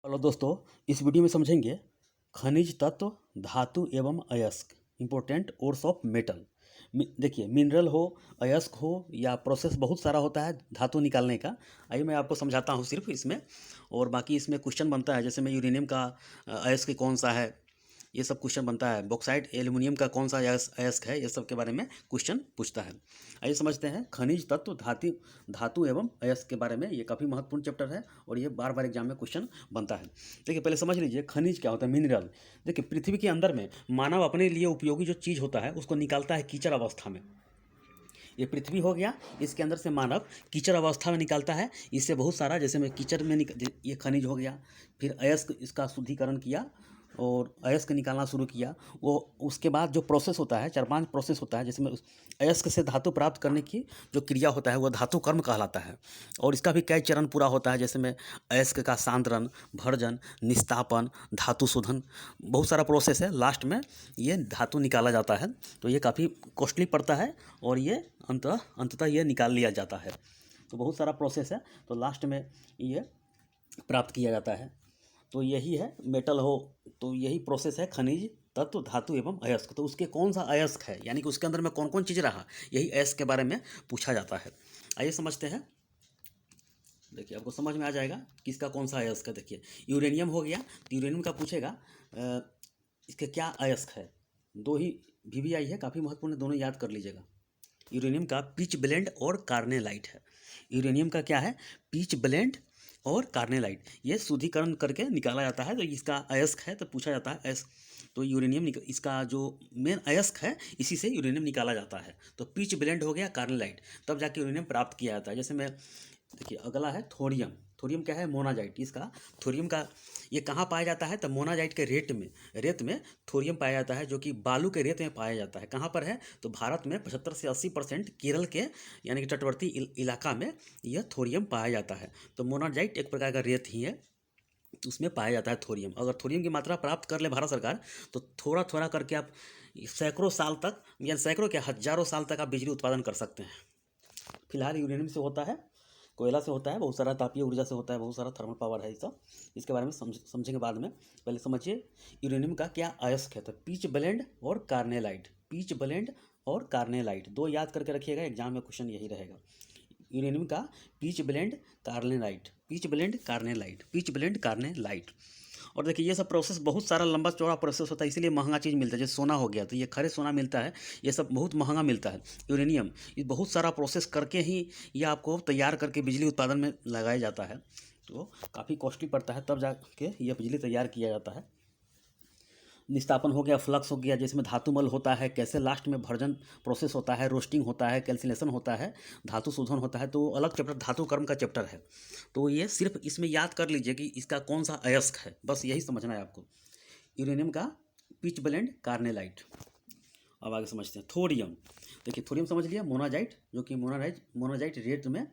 Hello दोस्तों, इस video में समझेंगे खनिज तत्व, धातु एवं अयस्क, इंपॉर्टेंट ओर्स ऑफ मेटल। देखिए, मिनरल हो, अयस्क हो या प्रोसेस बहुत सारा होता है धातु निकालने का। आइए मैं आपको समझाता हूँ सिर्फ इसमें, और बाकी इसमें क्वेश्चन बनता है। जैसे मैं यूरेनियम का अयस्क कौन सा है, ये सब क्वेश्चन बनता है। बॉक्साइट एल्युमिनियम का कौन सा अयस्क है, ये सब के बारे में क्वेश्चन पूछता है। आइए समझते हैं खनिज तत्व, धातु एवं अयस्क के बारे में। ये काफ़ी महत्वपूर्ण चैप्टर है और ये बार बार एग्जाम में क्वेश्चन बनता है। देखिए, पहले समझ लीजिए खनिज क्या होता है, मिनरल। देखिए, पृथ्वी के अंदर में मानव अपने लिए उपयोगी जो चीज़ होता है उसको निकालता है कीचड़ अवस्था में। ये पृथ्वी हो गया, इसके अंदर से मानव कीचड़ अवस्था में निकालता है। इससे बहुत सारा, जैसे मैं कीचड़ में ये खनिज हो गया। फिर अयस्क, इसका शुद्धिकरण किया और अयस्क निकालना शुरू किया। वो उसके बाद जो प्रोसेस होता है, 4-5 प्रोसेस होता है, जिसमें अयस्क से धातु प्राप्त करने की जो क्रिया होता है वो धातु कर्म कहलाता है। और इसका भी कई चरण पूरा होता है, जैसे में अयस्क का सांद्रण, भर्जन, निस्तापन, धातु शोधन, बहुत सारा प्रोसेस है। लास्ट में ये धातु निकाला जाता है। तो ये काफ़ी कॉस्टली पड़ता है और ये अंततः ये निकाल लिया जाता है। तो बहुत सारा प्रोसेस है, तो लास्ट में ये प्राप्त किया जाता है। तो यही है मेटल हो, तो यही प्रोसेस है खनिज तत्व, धातु एवं अयस्क। तो उसके कौन सा अयस्क है, यानी कि उसके अंदर में कौन कौन चीज़ रहा, यही अयस्क के बारे में पूछा जाता है। आइए समझते हैं। देखिए, आपको समझ में आ जाएगा किसका कौन सा अयस्क है। देखिए, यूरेनियम हो गया, तो यूरेनियम का पूछेगा इसके क्या अयस्क है। दो ही VVI है, काफ़ी महत्वपूर्ण, दोनों याद कर लीजिएगा। यूरेनियम का पिच ब्लेंड और कार्नेलाइट है। यूरेनियम का क्या है, पिच ब्लेंड और कार्नेलाइट। ये शुद्धिकरण करके निकाला जाता है। तो इसका अयस्क है, तो पूछा जाता है अयस्क। तो यूरेनियम इसका जो मेन अयस्क है, इसी से यूरेनियम निकाला जाता है। तो पिच ब्लेंड हो गया, कार्नेलाइट, तब जाके यूरेनियम प्राप्त किया जाता है। जैसे मैं, देखिए अगला है थोरियम। थोरियम क्या है, मोनाजाइट। इसका थोरियम का ये कहाँ पाया जाता है, तो मोनाजाइट के रेत में थोरियम पाया जाता है, जो कि बालू के रेत में पाया जाता है। कहाँ पर है, तो भारत में 75 से 80% केरल के यानी कि तटवर्ती इलाका में यह थोरियम पाया जाता है। तो मोनाजाइट एक प्रकार का रेत ही है, उसमें पाया जाता है थोरियम। अगर थोरियम की मात्रा प्राप्त कर ले भारत सरकार, तो थोड़ा थोड़ा करके आप सैकड़ों साल तक, या सैकड़ों क्या, हजारों साल तक आप बिजली उत्पादन कर सकते हैं। फिलहाल यूरेनियम से होता है, कोयला से होता है, बहुत सारा तापीय ऊर्जा से होता है, बहुत सारा थर्मल पावर है। ये सब इसके बारे में समझेंगे बाद में। पहले समझिए यूरेनियम का क्या अयस्क है। तो पिच ब्लेंड और कार्नेलाइट, पिच ब्लेंड और कार्नेलाइट, दो याद करके रखिएगा, एग्जाम में क्वेश्चन यही रहेगा। यूरेनियम का pitch blend carnallite, pitch blend carnallite, pitch blend carnallite. और देखिए, ये सब प्रोसेस बहुत सारा लंबा चौड़ा प्रोसेस होता है, इसीलिए महंगा चीज़ मिलता है। जैसे सोना हो गया, तो ये खरे सोना मिलता है, ये सब बहुत महंगा मिलता है। यूरेनियम ये बहुत सारा प्रोसेस करके ही ये आपको तैयार करके बिजली उत्पादन में लगाया जाता है। तो काफ़ी कॉस्टली पड़ता है, तब जाके ये बिजली तैयार किया जाता है। निस्तापन हो गया, फ्लक्स हो गया, जिसमें धातुमल होता है, कैसे लास्ट में भर्जन प्रोसेस होता है, रोस्टिंग होता है, कैल्सिनेशन होता है, धातु शोधन होता है। तो अलग चैप्टर धातु कर्म का चैप्टर है। तो ये सिर्फ इसमें याद कर लीजिए कि इसका कौन सा अयस्क है, बस यही समझना है आपको। यूरेनियम का पिच ब्लेंड कार्नेलाइट। अब आगे समझते हैं थोरियम। देखिए, थोरियम समझ लिया, मोनाजाइट, जो कि मोनाजाइट रेत में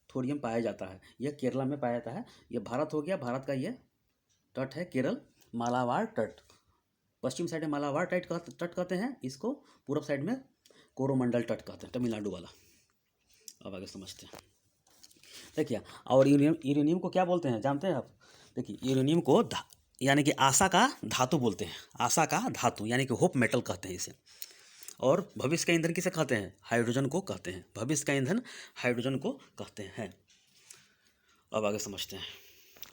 थोरियम पाया जाता है। यह केरला में पाया जाता है। यह भारत हो गया, भारत का यह तट है केरल, मालाबार तट। पश्चिम साइड में मालाबार तट कहते हैं इसको, पूर्व साइड में कोरोमंडल तट कहते हैं, तमिलनाडु वाला। अब आगे समझते हैं। देखिए, और यूरेनियम को क्या बोलते हैं जानते हैं आप। देखिए, यूरेनियम को यानी कि आशा का धातु बोलते हैं। आशा का धातु यानी कि होप मेटल कहते हैं इसे। और भविष्य का ईंधन किसे कहते हैं, हाइड्रोजन को कहते हैं। भविष्य का ईंधन हाइड्रोजन को कहते हैं। अब आगे समझते हैं।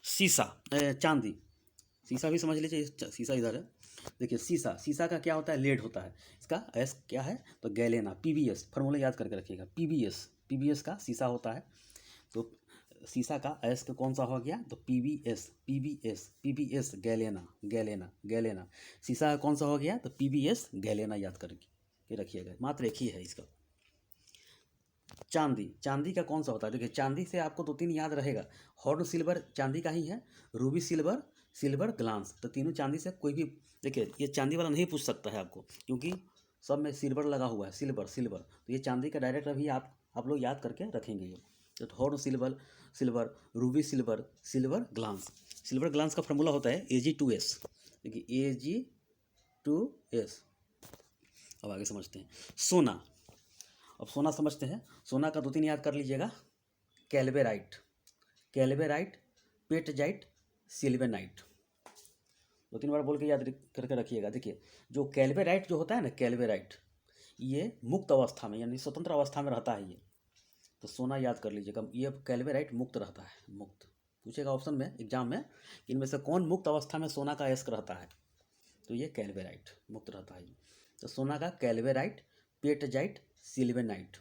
सीसा, चांदी, सीसा भी समझ लीजिए, सीसा इधर है। देखिए, सीसा का क्या होता है, लेड होता है। इसका अयस्क क्या है, तो गैलेना, PbS, फॉर्मूला याद करके रखिएगा, PbS का सीसा होता है। तो सीसा का अयस्क कौन सा हो गया, तो PbS गैलेना। सीसा का कौन सा हो गया, तो PbS गैलेना, याद करके रखिएगा, मात्र एक ही है इसका। चांदी का कौन सा होता है, देखिए चांदी से आपको 2-3 याद रहेगा। हॉर्न सिल्वर चांदी का ही है, रूबी सिल्वर ग्लांस, तो तीनों चांदी से। कोई भी, देखिए ये चांदी वाला नहीं पूछ सकता है आपको, क्योंकि सब में सिल्वर लगा हुआ है, सिल्वर। तो ये चांदी का डायरेक्ट अभी आप लोग याद करके रखेंगे ये। तो horn silver, ruby silver glance का फॉर्मूला होता है Ag2S। देखिए Ag2S। अब आगे समझते हैं सोना। अब सोना समझते हैं। सोना का 2-3 याद कर लीजिएगा, कैल्वेराइट, पेटजाइट, सिल्वेनाइट। 2-3 बार बोल के याद करके रखिएगा। देखिए जो कैल्वेराइट जो होता है ना, कैल्वेराइट, ये मुक्त अवस्था में यानी स्वतंत्र अवस्था में रहता है ये, तो सोना याद कर लीजिएगा। ये कैल्वेराइट मुक्त रहता है, मुक्त। पूछेगा ऑप्शन में एग्जाम में कि इनमें से कौन मुक्त अवस्था में सोना का अयस्क रहता है, तो ये कैल्वेराइट मुक्त रहता है। तो सोना का कैल्वेराइट, पेटजाइट, सिल्वेनाइट।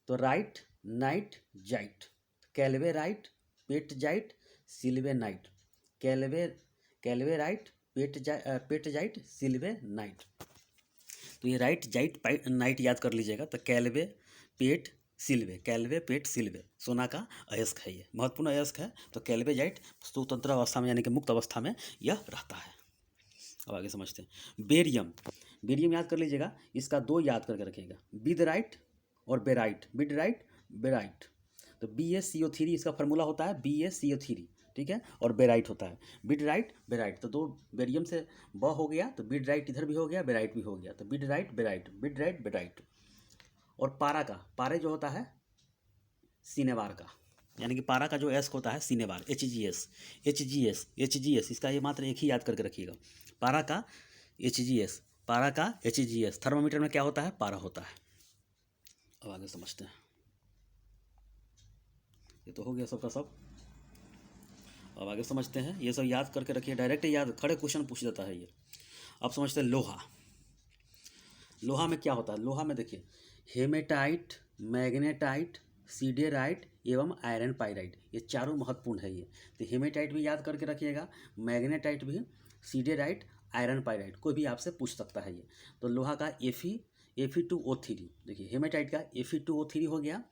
तो राइट, नाइट, जाइट, कैल्वेराइट, पेटजाइट, सिल्वेनाइट, कैल्वेराइट, पेटजाइट, सिल्वेनाइट। तो ये राइट, जाइट, नाइट याद कर लीजिएगा। तो कैल्वे, पेट, सिल्वे, कैल्वे, पेट, सिल्वे सोना का अयस्क है, ये महत्वपूर्ण अयस्क है। तो कैल्वेजाइट स्वतंत्र अवस्था में यानी कि मुक्त अवस्था में यह रहता है। अब आगे समझते हैं। बेरियम, बेरियम याद कर लीजिएगा। इसका 2 याद करके रखिएगा, बिदराइट और बेराइट, बिडराइट, बेराइट। तो BaCO3 इसका फार्मूला होता है BaCO3, ठीक है, और बेराइट होता है बिडराइट, बेराइट। तो 2 बेरियम से ब हो गया, तो बिडराइट इधर भी हो गया, बेराइट भी हो गया, तो बिडराइट, बेराइट, बिडराइट, बेराइट। और पारा का, पारे जो होता है सिनेबार का, यानी कि पारा का जो एस्क होता है सिनेबार, HGS, HGS, HGS, इसका ये मात्र एक ही याद करके रखिएगा, पारा का HGS, पारा का HGS। थर्मामीटर में क्या होता है, पारा होता है। अब आगे समझते हैं। ये तो हो गया सबका सब। अब आगे समझते हैं। ये सब याद करके रखिए, डायरेक्ट याद, खड़े क्वेश्चन पूछ देता है ये। अब समझते हैं लोहा। लोहा में क्या होता है, लोहा में देखिए हेमेटाइट, मैग्नेटाइट, सीडेराइट एवं आयरन पाइराइट, ये चारों महत्वपूर्ण है ये। तो हेमेटाइट भी याद करके रखिएगा, मैग्नेटाइट भी, सीडेराइट, आयरन पाइराइट, कोई भी आपसे पूछ सकता है ये। तो लोहा का Fe2O3, देखिए हेमेटाइट का Fe2O3 हो गया,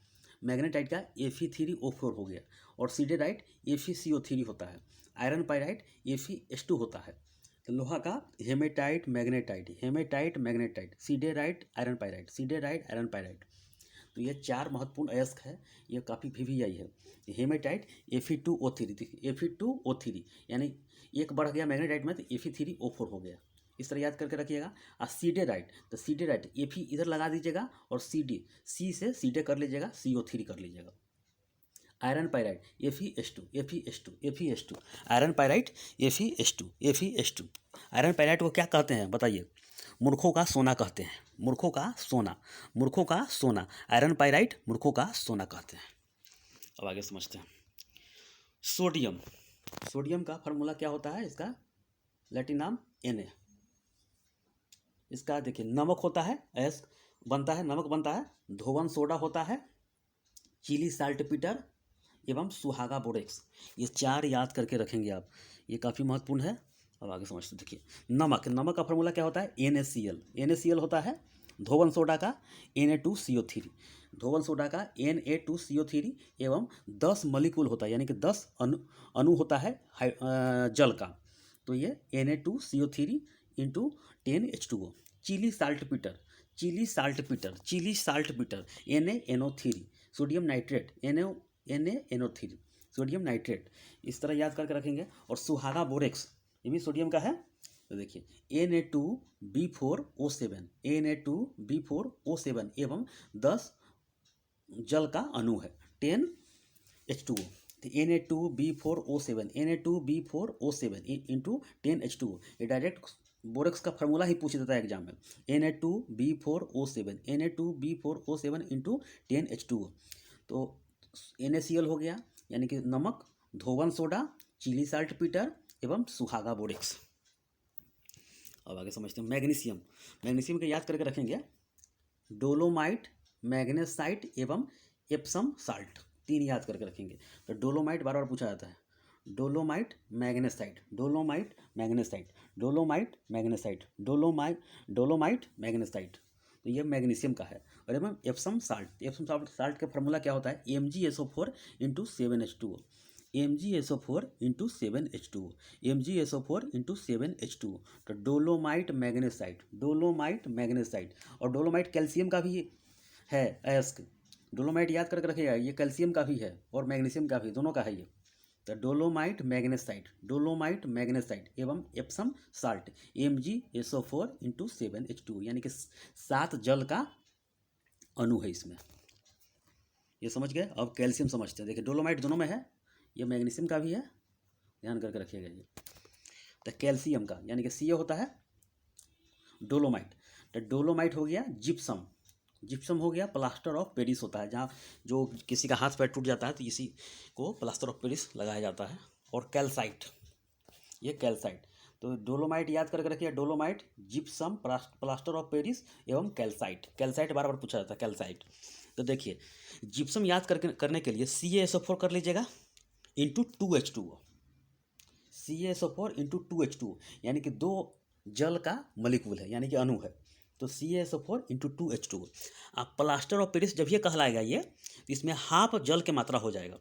मैग्नेटाइट का Fe3O4 हो गया, और सीडेराइट FeCO3 होता है, आयरन पाइराइट FeS2 होता है। तो लोहा का haematite, magnetite, haematite, magnetite, siderite, iron pyrite, siderite, iron pyrite. तो ये 4 महत्वपूर्ण अयस्क है, ये काफ़ी VVI है। हेमेटाइट Fe2O3, देखिए Fe2O3 यानी एक बढ़ गया मैग्नेटाइट में, तो Fe3O4 हो गया, इस तरह याद करके रखिएगा। और सीडेराइट, तो सीडेराइट Fe इधर लगा दीजिएगा, और C से सीडे कर लीजिएगा, CO3 कर लीजिएगा। Iron pyrite FeS2, FeS2, FeS2, iron pyrite FeS2, FeS2। Iron pyrite को क्या कहते हैं बताइए, मूर्खों का सोना कहते हैं, मूर्खों का सोना, मूर्खों का सोना, आयरन पाइराइट मूर्खों का सोना कहते हैं। अब आगे समझते हैं। सोडियम, सोडियम का फार्मूला क्या होता है, इसका लैटिन नाम Na। इसका देखिए नमक होता है, एस बनता है, नमक बनता है, धोवन सोडा होता है, चिली साल्टपीटर एवं सुहागा बोरेक्स। ये 4 याद करके रखेंगे आप, ये काफ़ी महत्वपूर्ण है। अब आगे समझते देखिए। नमक, नमक का फार्मूला क्या होता है, NaCl, NaCl होता है धोवन सोडा का Na2CO3, धोवन सोडा का Na2CO3 एवं 10 मॉलिक्यूल होता है, यानी कि 10 अणु होता है जल का। तो ये Na2CO3 into 10H2O। Chile saltpetre, Chile saltpetre, Chile saltpetre NaNO3, sodium nitrate NaNO3, sodium nitrate, इस तरह याद करके रखेंगे। और सुहागा बोरेक्स, ये भी सोडियम का है। तो देखिए Na2B4O7, Na2B4O7 एवं 10 जल का अणु है 10H2O। तो Na2B4O7, Na2B4O7 इंटू 10H2O, ये डायरेक्ट बोरेक्स का फार्मूला ही पूछ देता है एग्जाम में, Na2B4O7, Na2B4O7 इंटू 10H2O। तो NaCl हो गया, यानी कि नमक, धोवन सोडा, चिली साल्टपीटर एवं सुहागा बोरेक्स। अब आगे समझते हैं। मैग्नीशियम, मैग्नीशियम के याद करके रखेंगे, डोलोमाइट, मैग्नेसाइट एवं एप्सम साल्ट, 3 याद करके रखेंगे। तो डोलोमाइट बार बार पूछा जाता है, dolomite, magnesite, dolomite, magnesite, dolomite, magnesite, dolomite, magnesite. तो ये मैग्नीशियम का है। और एवं एप्सम साल्ट, एप्सम साल्ट का फार्मूला क्या होता है, MgSO4 into 7H2O, MgSO4 into 7H2O, MgSO4 into 7H2O। तो डोलोमाइट, मैग्नेसाइट, डोलोमाइट, मैग्नेसाइट। और डोलोमाइट कैल्शियम का भी है अयस्क, डोलोमाइट याद करके रखिएगा, ये कैल्शियम का भी है और मैग्नीशियम का भी, दोनों का है ये। तो डोलोमाइट, मैग्नेसाइट, डोलोमाइट, मैग्नेसाइट एवं Epsom salt MgSO4 into 7H2O, यानी कि 7 जल का अणु है इसमें। ये समझ गए। अब कैल्शियम समझते हैं। देखिए डोलोमाइट दोनों में है, ये मैग्नीशियम का भी है ध्यान करके रखिएगा ये। तो कैल्शियम का यानी कि सी होता है डोलोमाइट, तो डोलोमाइट हो गया जिप्सम, जिप्सम हो गया प्लास्टर ऑफ पेरिस होता है, जहाँ जो किसी का हाथ पैर टूट जाता है तो इसी को प्लास्टर ऑफ पेरिस लगाया जाता है। और कैल्साइट, ये कैल्साइट, तो डोलोमाइट याद करके रखिए, dolomite, gypsum, plaster of Paris एवं कैल्साइट। कैल्साइट बार बार पूछा जाता है, कैल्साइट। तो देखिए जिप्सम याद करने के लिए CaSO4 कर लीजिएगा into 2H2O, CaSO4 into 2H2O, यानी कि 2 जल का मलिक्यूल है, यानी कि अणु है, तो CaSO4 इंटू 2H2O। अब प्लास्टर ऑफ पेरिस जब ये कहलाएगा ये, तो इसमें हाफ जल की मात्रा हो जाएगा,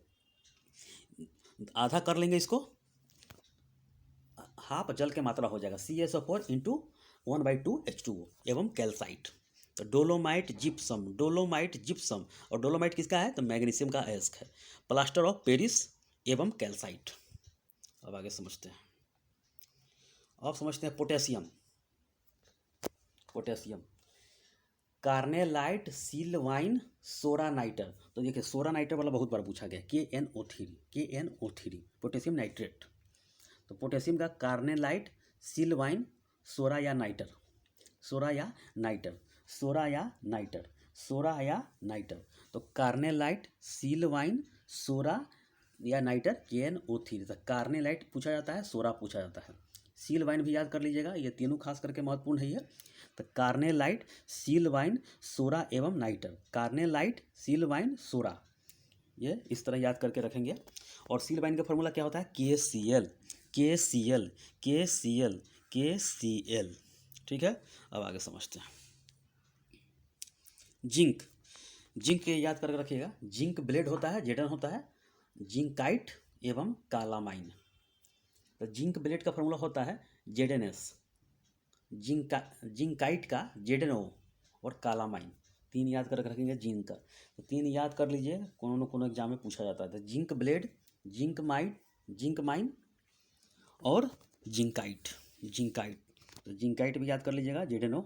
आधा कर लेंगे इसको, हाफ जल की मात्रा हो जाएगा, CaSO4 इंटू 1/2H2O एवं कैल्साइट। तो डोलोमाइट जिप्सम, डोलोमाइट जिप्सम, और डोलोमाइट किसका है तो मैग्नीशियम का अयस्क है, प्लास्टर ऑफ पेरिस एवं कैल्साइट। अब आगे समझते हैं, अब समझते हैं पोटेशियम, पोटेशियम, कार्नेलाइट, सिलवाइन, सोरानाइटर। तो देखिए सोरानाइटर वाला बहुत बार पूछा गया, KNO3, पोटेशियम नाइट्रेट। तो पोटेशियम का कार्नेलाइट, सिलवाइन, सोरा या नाइटर, सोरा या नाइटर, सोरा या नाइटर, सोरा या नाइटर। तो कार्नेलाइट, सिलवाइन, सोरा या नाइटर, KNO3। तो कार्नेलाइट पूछा जाता है, सोरा पूछा जाता है, सिलवाइन भी याद कर लीजिएगा, ये तीनों खास करके महत्वपूर्ण है ये। तो कार्नेलाइट, सिलवाइन, सोरा एवं नाइटर, कार्नेलाइट, सिलवाइन, सोरा, ये इस तरह याद करके रखेंगे। और सिलवाइन का फॉर्मूला क्या होता है, KCl, KCl, KCl, KCl। ठीक है, अब आगे समझते हैं। जिंक, जिंक याद करके रखिएगा, जिंक ब्लेड होता है, जेडन होता है, जिंकाइट एवं कालामाइन। तो जिंक ब्लेड का फॉर्मूला होता है ZnS, जिंकाइट का ZnO और कालामाइन, 3 याद करके रखेंगे जिंक का। तो 3 याद कर लीजिए, कोनो एग्जाम में पूछा जाता है। तो जिंक ब्लेड, जिंक माइन और जिंकाइट, जिंकाइट। तो जिंकाइट भी याद कर लीजिएगा, ZnO,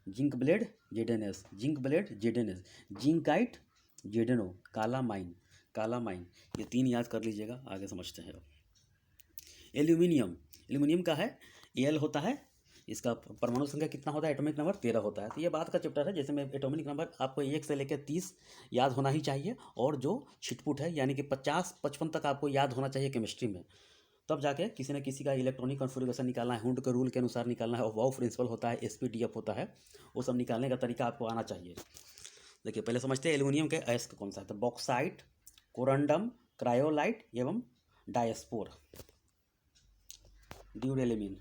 zinc blende ZnS, zinc blende ZnS, zincite ZnO, कालामाइन, कालामाइन, ये 3 याद कर लीजिएगा। आगे समझते हैं। एल्यूमिनियम, एल्यूमिनियम का है Al होता है, इसका परमाणु संख्या कितना होता है, एटॉमिक नंबर 13 होता है। तो ये बात का चैप्टर है, जैसे में एटॉमिक नंबर आपको 1 से लेकर 30 याद होना ही चाहिए, और जो छिटपुट है यानी कि 50-55 तक आपको याद होना चाहिए केमिस्ट्री में, तब जाके किसी न किसी का इलेक्ट्रॉनिक कॉन्फ़िगरेशन निकालना है, हुंड के रूल के अनुसार निकालना है, और वाउ प्रिंसिपल होता है, SPDF होता है, वो सब निकालने का तरीका आपको आना चाहिए। देखिए पहले समझते हैं एल्यूमिनियम के अयस्क कौन सा है। तो बॉक्साइट, कोरंडम, क्रायोलाइट एवं डायस्पोर, ड्यूरेलिमिन,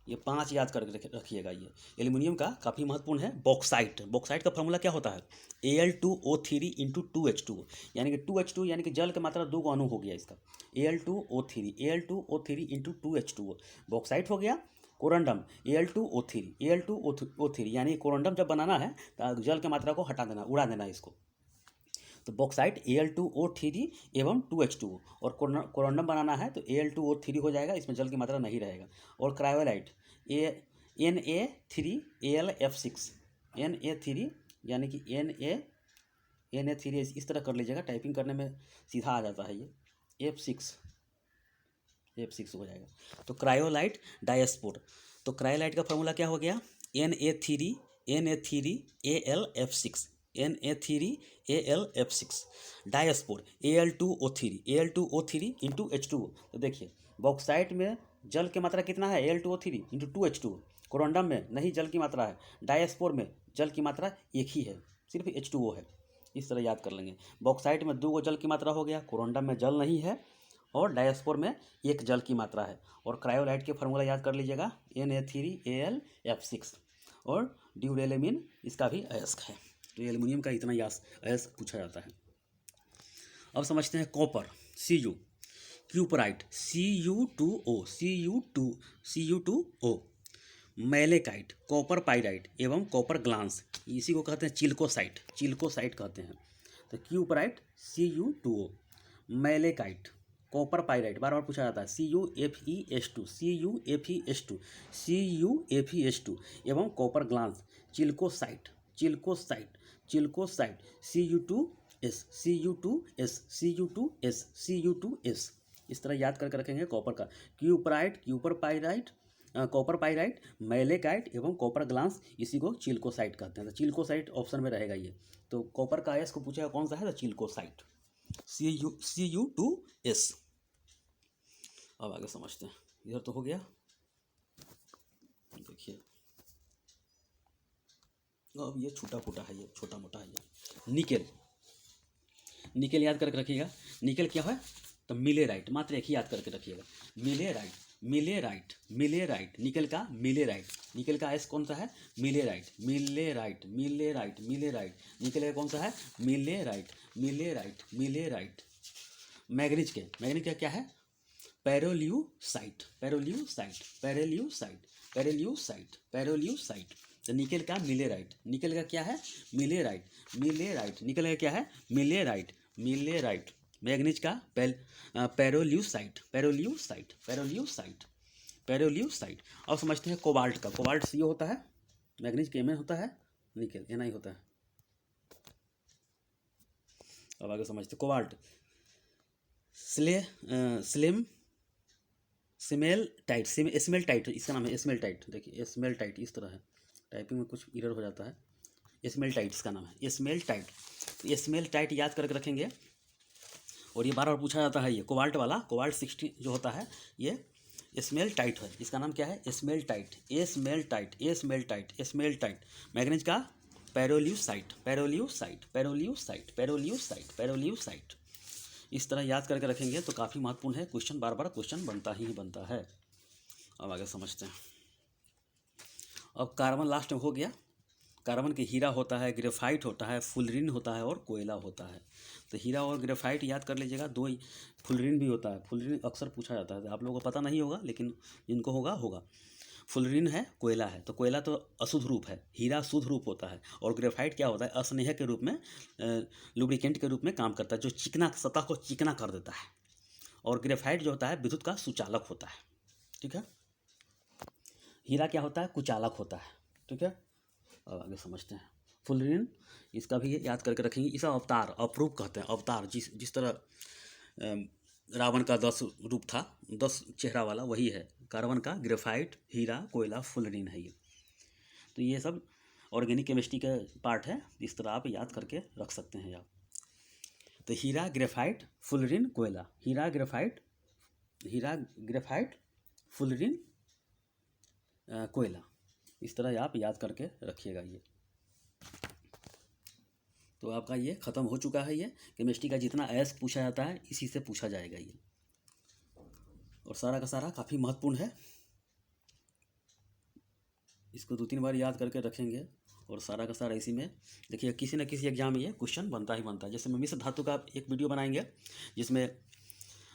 ये 5 याद करके रखिएगा। ये एल्यूमिनियम का काफ़ी महत्वपूर्ण है। बॉक्साइट, बॉक्साइट का फॉर्मूला क्या होता है, Al2O3 इंटू 2H2O, यानी कि 2H2 यानी कि जल की मात्रा 2 अणु हो गया इसका, Al2O3 इंटू 2H2O, बॉक्साइट हो गया। कोरंडम Al2O3 यानी कोरंडम जब बनाना है तो जल की मात्रा को हटा देना, उड़ा देना इसको। तो बॉक्साइट Al2O3 एवं 2H2O, और कोरंडम बनाना है तो Al2O3 हो जाएगा, इसमें जल की मात्रा नहीं रहेगा। और क्रायोलाइट Na3AlF6, Na3 यानी कि Na3 इस तरह कर लीजिएगा, टाइपिंग करने में सीधा आ जाता है, ये F6 हो जाएगा। तो क्रायोलाइट, डायस्पोर, तो क्रायोलाइट का फॉर्मूला क्या हो गया, Na3AlF6, Na3AlF6, diaspore Al2O3 into H2O। तो देखिए बॉक्साइट में जल की मात्रा कितना है, Al2O3 इंटू 2H2O, कोरंडम में नहीं जल की मात्रा है, डायस्पोर में जल की मात्रा एक ही है, सिर्फ H2O है। इस तरह याद कर लेंगे, बॉक्साइट में 2 जल की मात्रा हो गया, कोरंडम में जल नहीं है, और डायस्पोर में 1 जल की मात्रा है। और क्रायोलाइट के फार्मूला याद कर लीजिएगा, Na3AlF6, और ड्यूरेलिमिन इसका भी अयस्क है। तो एल्यूमिनियम का इतना अयस्क पूछा जाता है। अब समझते हैं copper, Cu, cuprite Cu2O, malachite, copper pyrite एवं कॉपर ग्लांस, इसी को कहते हैं चिल्कोसाइट, कहते हैं। तो cuprite Cu2O, malachite, copper pyrite बार बार पूछा जाता है, CuFeS2 एवं कॉपर ग्लांस, चिल्कोसाइट, Cu2S, इस तरह याद करके रखेंगे कॉपर का। Kuiper pyrite, copper pyrite, malachite एवं कॉपर ग्लास, इसी को चिल्कोसाइट कहते हैं। तो चिल्कोसाइट ऑप्शन में रहेगा ये। तो कॉपर का अयस्क को पूछेगा कौन सा है, तो चिल्कोसाइट, Cu2S। अब आगे समझते हैं। इधर तो हो गया, देखिए अब ये छोटा मोटा है, ये छोटा मोटा है ये। निकेल, निकेल याद करके रखिएगा। निकेल क्या है, तो मिलेराइट, मात्र एक ही याद करके रखिएगा, मिलेराइट, मिलेराइट, मिलेराइट, निकेल का मिलेराइट। निकेल का एस कौन सा है, मिलेराइट, मिलेराइट, मिलेराइट, मिलेराइट। निकेल का कौन सा है, मिलेराइट, मिलेराइट, मिलेराइट। मैग्नीज का क्या है, पेरोल्यूसाइट, पेरोल्यूसाइट, पेरोल्यूसाइट, पेरोल्यूसाइट, पेरोल्यूसाइट। तो निकेल का मिलेराइट, निकेल का क्या है, मिलेराइट, मिलेराइट। निकेल का क्या है, मिलेराइट, मिलेराइट। मैग्नीज का पेरोल्यूसाइट, पेरोल्यूसाइट, पेरोल्यूसाइट, पेरोल्यूसाइट। अब समझते हैं कोबाल्ट का। कोबाल्ट CO होता है, मैग्नीज के में होता है, निकेल Na होता है। अब आगे समझते हैं cobalt. Slim smell tight, smell tight, इसका नाम है स्मेल टाइट। देखिए स्मेल टाइट इस तरह है, टाइपिंग में कुछ एरर हो जाता है। स्मेल टाइट इसका नाम है, स्मेल टाइट। तो स्मेल टाइट याद करके रखेंगे। और ये बार बार पूछा जाता है, ये कोबाल्ट वाला, कोबाल्ट 60 जो होता है ये स्मेल टाइट है। इसका नाम क्या है, smell tight, smell tight, smell tight, smell tight. Manganese का पेरोल्यूसाइट, पेरोल्यूसाइट, पेरोल्यूसाइट, पेरोल्यूसाइट, पेरोल्यूसाइट। इस तरह याद करके रखेंगे तो काफ़ी महत्वपूर्ण है। क्वेश्चन बार बार क्वेश्चन बनता ही बनता है। अब आगे समझते हैं। अब कार्बन लास्ट में हो गया। कार्बन के हीरा होता है, ग्रेफाइट होता है, फुलरिन होता है और कोयला होता है। तो हीरा और ग्रेफाइट याद कर लीजिएगा, दो ही। फुलरिन भी होता है, फुलरिन अक्सर पूछा जाता है, आप लोगों को पता नहीं होगा लेकिन जिनको होगा होगा। फुलरिन है, कोयला है। तो कोयला तो अशुद्ध रूप है, हीरा शुद्ध रूप होता है। और ग्रेफाइट क्या होता है, अस्नेह के रूप में, लुब्रिकेंट के रूप में काम करता है, जो चिकना, सतह को चिकना कर देता है। और ग्रेफाइट जो होता है विद्युत का सुचालक होता है। ठीक है, हीरा क्या होता है, कुचालक होता है। ठीक है, अब आगे समझते हैं। फुलरिन, इसका भी याद करके रखेंगे। इसका अवतार, अपरूप कहते हैं, अवतार। जिस तरह रावण का 10 रूप था, 10 चेहरा वाला, वही है कार्बन का। ग्रेफाइट, हीरा, कोयला, फुलरिन है ये। तो ये सब ऑर्गेनिक केमिस्ट्री का पार्ट है, इस तरह आप याद करके रख सकते हैं आप। तो हीरा, ग्रेफाइट, फुलरिन, कोयला, हीरा, ग्रेफाइट, फुलरिन, कोयला। इस तरह आप याद करके रखिएगा ये। तो आपका ये ख़त्म हो चुका है। ये केमिस्ट्री का जितना अयस्क पूछा जाता है इसी से पूछा जाएगा ये, और सारा का सारा काफ़ी महत्वपूर्ण है। इसको 2-3 बार याद करके रखेंगे और सारा का सारा इसी में। देखिए किसी न किसी एग्जाम में ये क्वेश्चन बनता ही बनता है। जैसे मिश्र धातु का एक वीडियो बनाएंगे जिसमें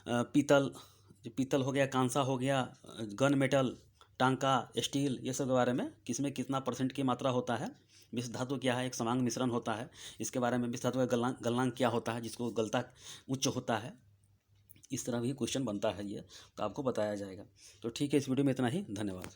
पीतल हो गया, कांसा हो गया, गन मेटल, टांका, स्टील, ये सब के बारे में किसमें कितना % की मात्रा होता है। मिश्र धातु क्या है, एक समांग मिश्रण होता है, इसके बारे में। मिश्र धातु का गलनांक क्या होता है, जिसको गलता उच्च होता है। इस तरह भी क्वेश्चन बनता है ये, तो आपको बताया जाएगा। तो ठीक है, इस वीडियो में इतना ही। धन्यवाद।